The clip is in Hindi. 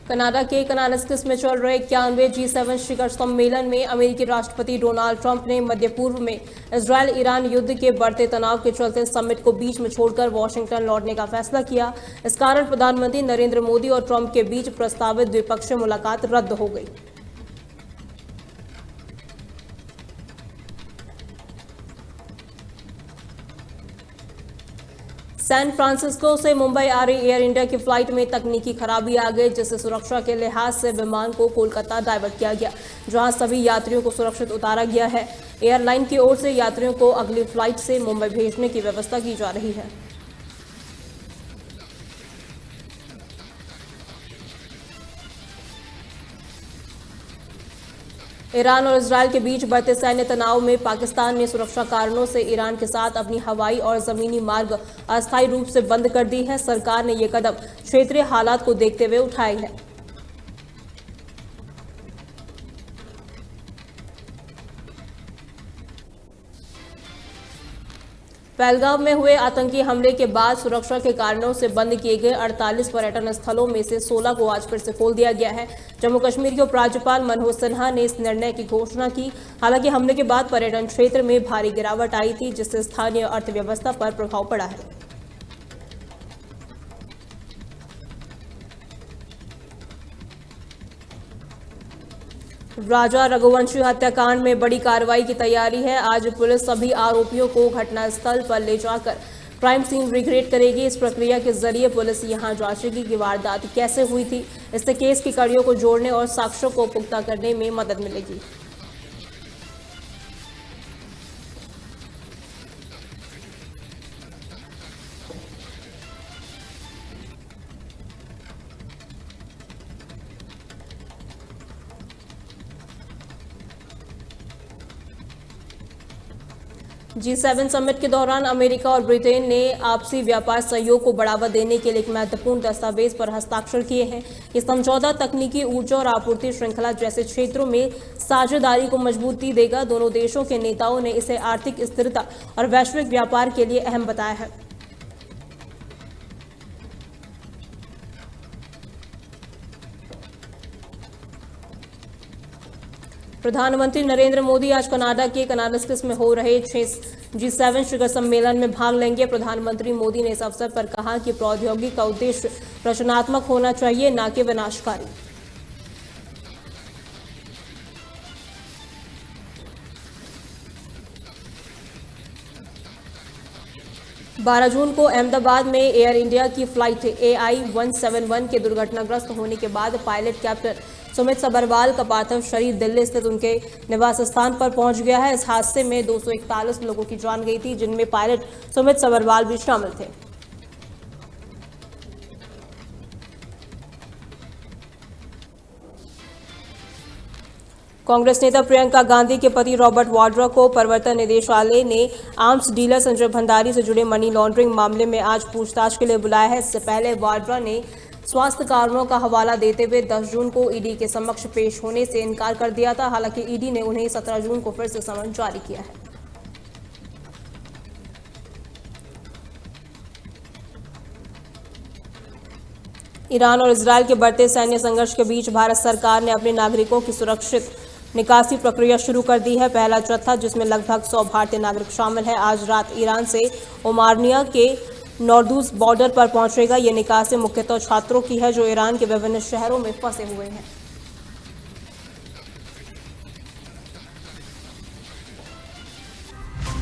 कनाडा के कनालिस्किस में चल रहे 91वें G7 शिखर सम्मेलन में अमेरिकी राष्ट्रपति डोनाल्ड ट्रंप ने मध्य पूर्व में इजरायल ईरान युद्ध के बढ़ते तनाव के चलते समिट को बीच में छोड़कर वॉशिंगटन लौटने का फैसला किया। इस कारण प्रधानमंत्री नरेंद्र मोदी और ट्रंप के बीच प्रस्तावित द्विपक्षीय मुलाकात रद्द हो गई। सैन फ्रांसिस्को से मुंबई आ रही एयर इंडिया की फ्लाइट में तकनीकी खराबी आ गई, जिससे सुरक्षा के लिहाज से विमान को कोलकाता डाइवर्ट किया गया, जहां सभी यात्रियों को सुरक्षित उतारा गया है। एयरलाइन की ओर से यात्रियों को अगली फ्लाइट से मुंबई भेजने की व्यवस्था की जा रही है। ईरान और इजरायल के बीच बढ़ते सैन्य तनाव में पाकिस्तान ने सुरक्षा कारणों से ईरान के साथ अपनी हवाई और जमीनी मार्ग अस्थायी रूप से बंद कर दी है। सरकार ने यह कदम क्षेत्रीय हालात को देखते हुए उठाई है। पहलगाम में हुए आतंकी हमले के बाद सुरक्षा के कारणों से बंद किए गए 48 पर्यटन स्थलों में से 16 को आज फिर से खोल दिया गया है। जम्मू कश्मीर के उपराज्यपाल मनोज सिन्हा ने इस निर्णय की घोषणा की। हालांकि हमले के बाद पर्यटन क्षेत्र में भारी गिरावट आई थी, जिससे स्थानीय अर्थव्यवस्था पर प्रभाव पड़ा है। राजा रघुवंशी हत्याकांड में बड़ी कार्रवाई की तैयारी है। आज पुलिस सभी आरोपियों को घटनास्थल पर ले जाकर क्राइम सीन रिक्रिएट करेगी। इस प्रक्रिया के जरिए पुलिस यहां जांचेगी कि वारदात कैसे हुई थी। इससे केस की कड़ियों को जोड़ने और साक्ष्यों को पुख्ता करने में मदद मिलेगी। G7 समिट के दौरान अमेरिका और ब्रिटेन ने आपसी व्यापार सहयोग को बढ़ावा देने के लिए एक महत्वपूर्ण दस्तावेज पर हस्ताक्षर किए हैं। ये समझौता तकनीकी, ऊर्जा और आपूर्ति श्रृंखला जैसे क्षेत्रों में साझेदारी को मजबूती देगा। दोनों देशों के नेताओं ने इसे आर्थिक स्थिरता और वैश्विक व्यापार के लिए अहम बताया है। प्रधानमंत्री नरेंद्र मोदी आज कनाडा के कनालिस्किस में हो रहे G7 शिखर सम्मेलन में भाग लेंगे। प्रधानमंत्री मोदी ने इस अवसर पर कहा कि प्रौद्योगिकी का उद्देश्य रचनात्मक होना चाहिए, न कि विनाशकारी। 12 जून को अहमदाबाद में एयर इंडिया की फ्लाइट AI-171 के दुर्घटनाग्रस्त होने के बाद पायलट कैप्टन सुमित सबरवाल का पार्थिव शरीर दिल्ली स्थित उनके निवास स्थान पर पहुंच गया है। इस हादसे में 241 लोगों की जान गई थी, जिनमें पायलट सुमित सबरवाल भी शामिल थे। कांग्रेस नेता प्रियंका गांधी के पति रॉबर्ट वाड्रा को प्रवर्तन निदेशालय ने आर्म्स डीलर संजय भंडारी से जुड़े मनी लॉन्ड्रिंग मामले में आज पूछताछ के लिए बुलाया है। इससे पहले वाड्रा ने स्वास्थ्य कारणों का हवाला देते हुए 10 जून को ईडी के समक्ष पेश होने से इनकार कर दिया था। हालांकि ईडी ने उन्हें 17 जून को फिर से समन जारी किया है। ईरान और इजरायल के बढ़ते सैन्य संघर्ष के बीच भारत सरकार ने अपने नागरिकों की सुरक्षित निकासी प्रक्रिया शुरू कर दी है। पहला जत्था, जिसमें लगभग 100 भारतीय नागरिक शामिल हैं, आज रात ईरान से ओमानिया के नौरदूज बॉर्डर पर पहुंचेगा। यह निकासी मुख्यतः छात्रों की है, जो ईरान के विभिन्न शहरों में फंसे हुए हैं।